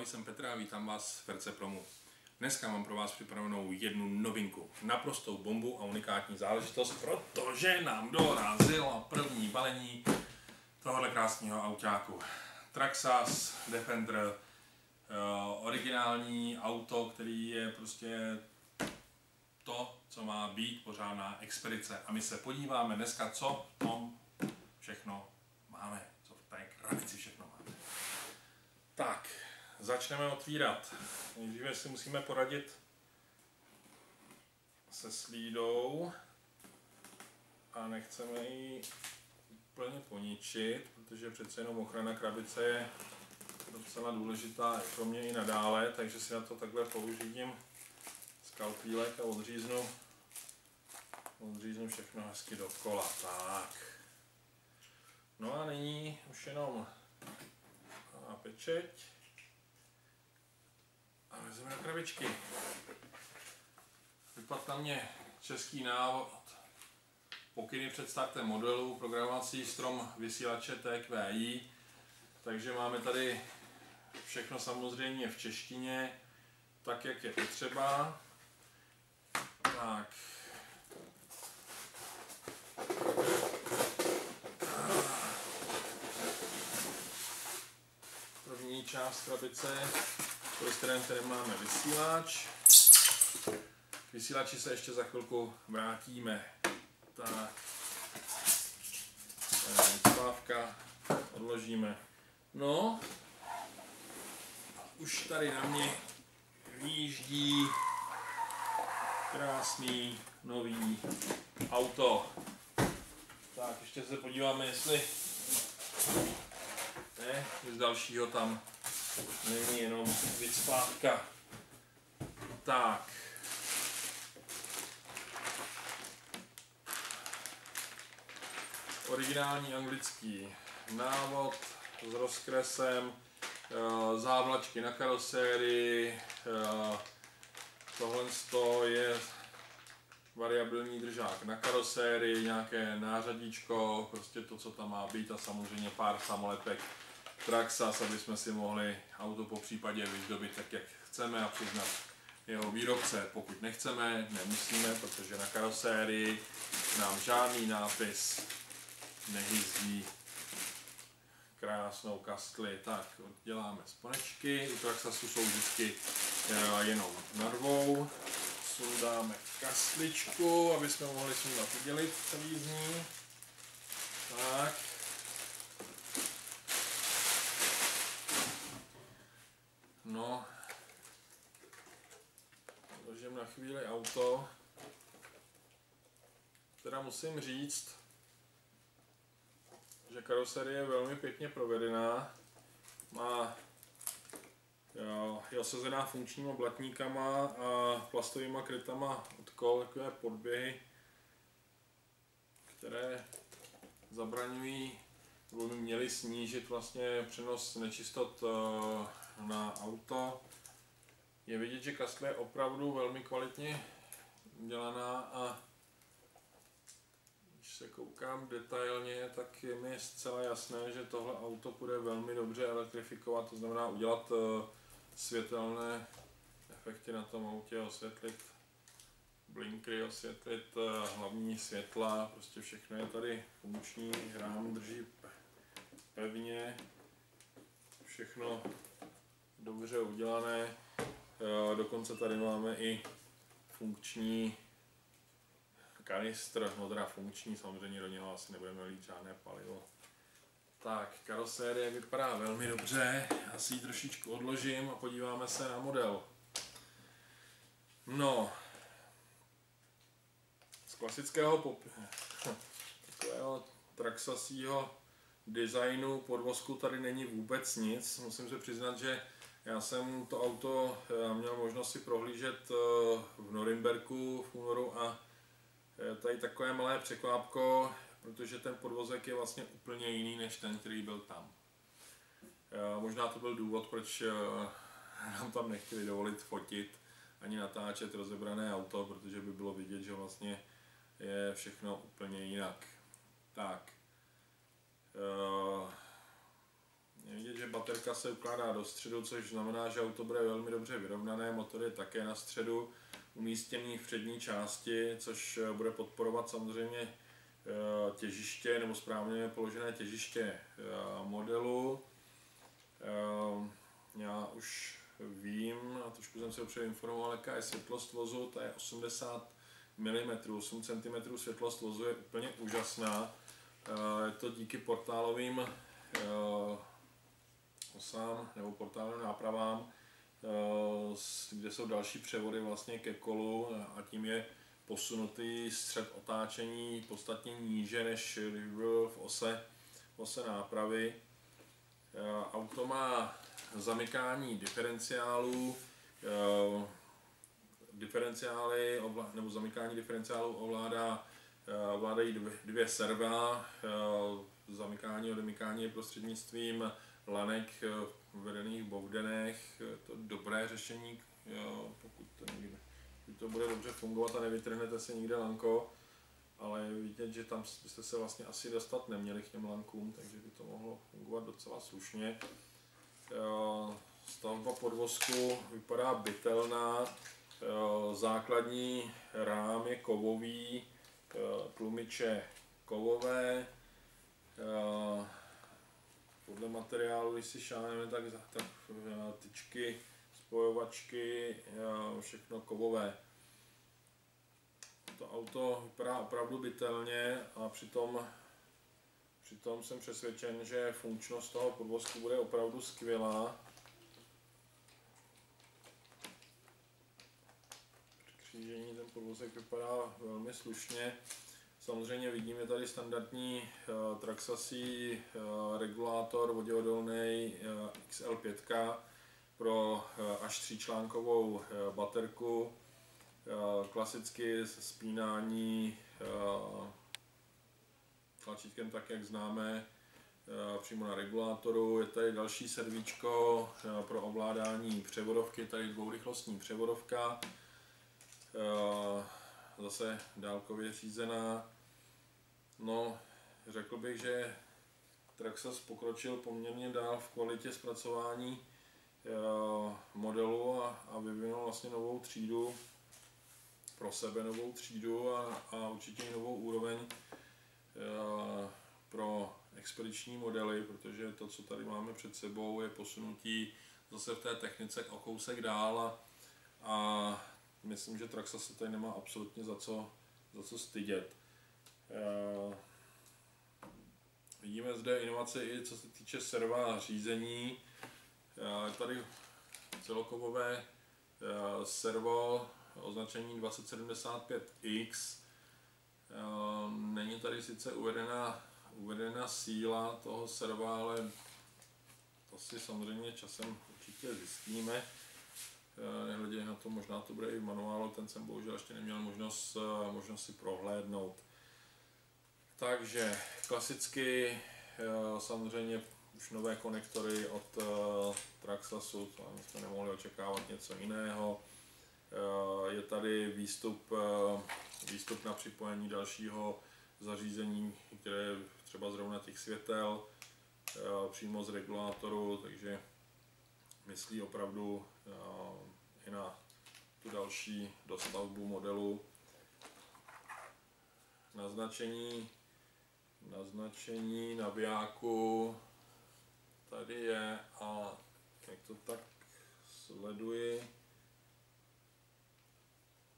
Ahoj, jsem Petr a vítám vás v RC Promu. Dneska mám pro vás připravenou jednu novinku, naprostou bombu a unikátní záležitost, protože nám dorazilo první balení tohohle krásného autáku. Traxxas Defender, originální auto, který je prostě to, co má být pořádná expedice. A my se podíváme dneska, co v tom všechno máme, co v té krabici všechno máme. Tak, začneme otvírat. Nejdříve si musíme poradit se slídou a nechceme ji úplně poničit, protože přece jenom ochrana krabice je docela důležitá pro mě i nadále, takže si na to takhle použijím skalpílek a odříznu všechno hezky dokola. Tak. No a nyní už jenom na pečeť a vezmeme do krabičky. Vypadl na mě český návod, pokyny před startem modelu, programovací strom vysílače TQI, takže máme tady všechno samozřejmě v češtině, tak jak je potřeba. Tak. První část krabice, z které máme vysílač. K vysílači se ještě za chvilku vrátíme. Tak. Spávka odložíme. No, už tady na mě výjíždí krásný nový auto. Tak, ještě se podíváme, jestli ne, z dalšího tam není jenom vycpátka. Tak. Originální anglický návod s rozkresem, závlačky na karosérii, tohle je variabilní držák na karosérii, nějaké nářadíčko, prostě to, co tam má být, a samozřejmě pár samolepek Traxxas, aby jsme si mohli auto po případě vyzdobit tak, jak chceme, a přiznat jeho výrobce. Pokud nechceme, nemusíme, protože na karosérii nám žádný nápis nehyzdí krásnou kastli. Tak, odděláme sponečky, u Traxxasu jsou vždycky jenom na dvou. Sundáme kastličku, aby jsme mohli sundat udělit celý z ní. Tak. No. Odložím na chvíli auto. Teda musím říct, že karoserie je velmi pěkně provedená. Je osazená funkčníma blatníkama a plastovými krytama od kol, takové podběhy, které zabraňují, nebo by měly snížit vlastně přenos nečistot na auto. Je vidět, že kastle je opravdu velmi kvalitně udělaná, a když se koukám detailně, tak je mi zcela jasné, že tohle auto bude velmi dobře elektrifikovat, to znamená udělat světelné efekty na tom autě, osvětlit blinkry, osvětlit hlavní světla, prostě všechno je tady funkční, rám drží pevně, všechno dobře udělané, dokonce tady máme i funkční kanistr, no teda funkční, samozřejmě do něho asi nebudeme lít žádné palivo. Tak, karosérie vypadá velmi dobře, asi ji trošičku odložím a podíváme se na model. No, z klasického takového traxxasího designu podvozku tady není vůbec nic. Musím se přiznat, že já jsem to auto měl možnost si prohlížet v Norimberku v únoru, a tady takové malé překvápko, protože ten podvozek je vlastně úplně jiný než ten, který byl tam. Možná to byl důvod, proč nám tam nechtěli dovolit fotit ani natáčet rozebrané auto, protože by bylo vidět, že vlastně je všechno úplně jinak. Tak. Je vidět, že baterka se ukládá do středu, což znamená, že auto bude velmi dobře vyrovnané, motor je také na středu, umístěný v přední části, což bude podporovat samozřejmě těžiště nebo správně položené těžiště modelu. Já už vím, a trošku jsem se dopředu informoval, jaká je světlost vozu, ta je 80 mm, 8 cm světlost vozu je úplně úžasná. Je to díky portálovým osám nebo portálovým nápravám, kde jsou další převody vlastně ke kolu a tím je posunutý střed otáčení podstatně níže, než když byl v ose nápravy. Auto má zamykání diferenciálů, nebo zamykání diferenciálů ovládají dvě serva, zamykání a odemykání je prostřednictvím lanek vedených v bovdenech, to dobré řešení, pokud to bude dobře fungovat a nevytrhnete si nikde lanko, ale je vidět, že tam byste se vlastně asi dostat neměli k těm lankům, takže by to mohlo fungovat docela slušně. Stavba podvozku vypadá bytelná, základní rám je kovový, tlumiče kovové, podle materiálu, když si šáhneme, tak tyčky, spojovačky, všechno kovové. To auto vypadá opravdu bytelně a přitom jsem přesvědčen, že funkčnost toho podvozku bude opravdu skvělá. Při křížení ten podvozek vypadá velmi slušně. Samozřejmě vidíme tady standardní Traxxasí regulátor voděodolný XL5 pro až 3článkovou baterku. Klasicky spínání tlačítkem tak, jak známe, přímo na regulátoru. Je tady další servíčko pro ovládání převodovky, tady dvourychlostní převodovka, zase dálkově řízená. No, řekl bych, že Traxxas pokročil poměrně dál v kvalitě zpracování modelu a vyvinul vlastně novou třídu, pro sebe novou třídu a určitě novou úroveň pro expediční modely, protože to, co tady máme před sebou, je posunutí zase v té technice o kousek dál a myslím, že Traxxas se tady nemá absolutně za co stydět. Vidíme zde inovace i co se týče serva řízení. Je tady celokovové servo označení 2075X. Není tady sice uvedena síla toho serva, ale to si samozřejmě časem určitě zjistíme. Nehledě na to, možná to bude i v manuálu, ten jsem bohužel ještě neměl možnost si prohlédnout. Takže klasicky samozřejmě už nové konektory od Traxxasu, to jsme nemohli očekávat něco jiného. Je tady výstup na připojení dalšího zařízení, které třeba zrovna těch světel přímo z regulátoru, takže myslí opravdu i na tu další dostavbu modelu. Naznačení navijáku tady je a jak to tak sleduji,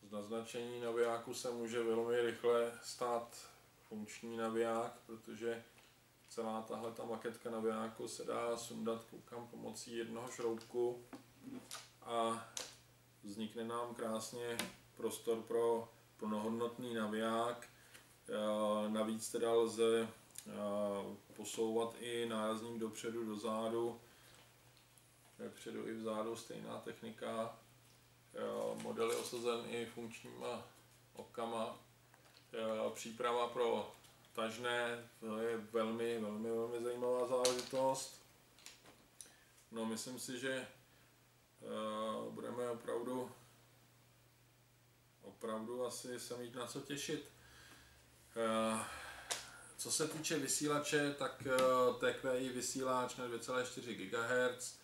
z naznačení navijáku se může velmi rychle stát funkční naviják, protože celá ta maketka navijáku se dá sundat, koukám, pomocí jednoho šroubku a vznikne nám krásně prostor pro plnohodnotný naviják. Navíc teda lze posouvat i nárazník dopředu, dozadu, vepředu i vzadu, stejná technika. Model je osazen i funkčníma okama. Příprava pro tažné, to je velmi zajímavá záležitost. No, myslím si, že budeme opravdu asi se mít na co těšit. Co se týče vysílače, tak TQI vysílač na 2,4 GHz,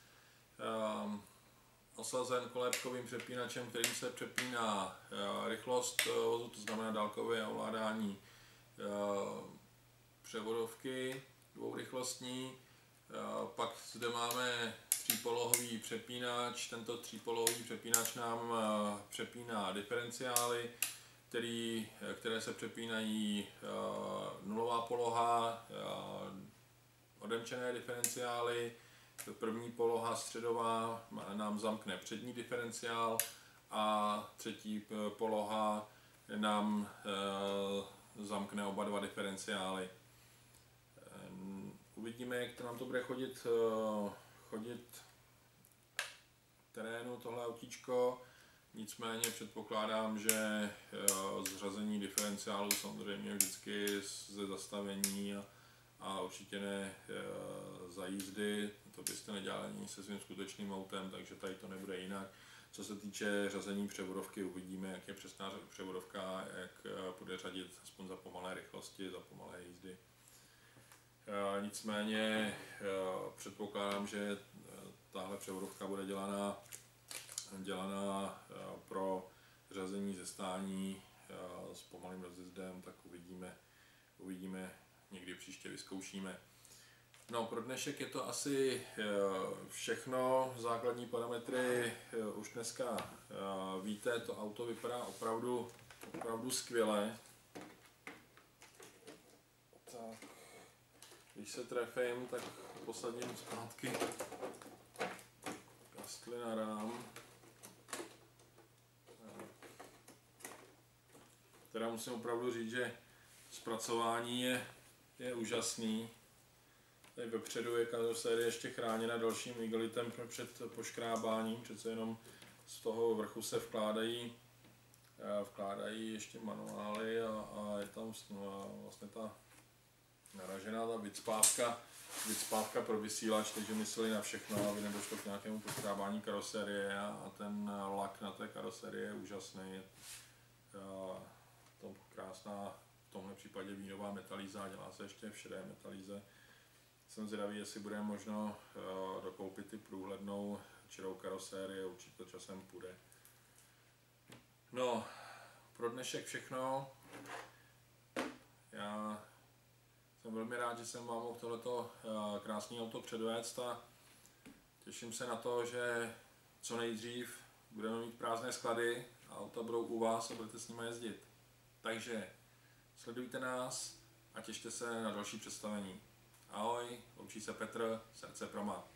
osazen kolébkovým přepínačem, kterým se přepíná rychlost vozu, to znamená dálkové ovládání převodovky dvourychlostní. Pak zde máme třípolohový přepínač. Tento třípolohový přepínač nám přepíná diferenciály, které se přepínají nulová poloha, odemčené diferenciály. První poloha středová nám zamkne přední diferenciál a třetí poloha nám zamkne oba dva diferenciály. Uvidíme, jak nám to bude chodit v terénu tohle autíčko. Nicméně předpokládám, že zřazení diferenciálu samozřejmě vždycky ze zastavení a určitě ne za jízdy. To byste nedělali ani se svým skutečným autem, takže tady to nebude jinak. Co se týče řazení převodovky, uvidíme, jak je přesná převodovka, jak bude řadit aspoň za pomalé rychlosti, za pomalé jízdy. Nicméně předpokládám, že tahle převodovka bude dělaná pro řazení ze stání s pomalým rozjezdem, tak uvidíme, někdy příště vyzkoušíme. No, pro dnešek je to asi všechno, základní parametry už dneska víte, to auto vypadá opravdu skvěle. Tak, když se trefím, tak posadím zpátky kastli na rám. Teda musím opravdu říct, že zpracování je úžasný. Tady vepředu je karosérie ještě chráněna dalším igelitem před poškrábáním, přece jenom z toho vrchu se vkládají ještě manuály a je tam vlastně ta naražená ta vycpávka pro vysílač, takže mysleli na všechno, aby nedošlo k nějakému poškrábání karosérie a ten lak na té karosérie je úžasný. To krásná, v tomhle případě vínová metalíza, dělá se ještě v šedé metalíze. Jsem zvědavý, jestli bude možno dokoupit i průhlednou čirou karosérii, určitě to časem půjde. No, pro dnešek všechno. Já jsem velmi rád, že jsem vám mohl tohleto krásné auto předvést a těším se na to, že co nejdřív budeme mít prázdné sklady a auta budou u vás a budete s nimi jezdit. Takže sledujte nás a těšte se na další představení. Ahoj, loučí se Petr, Srdce Proma.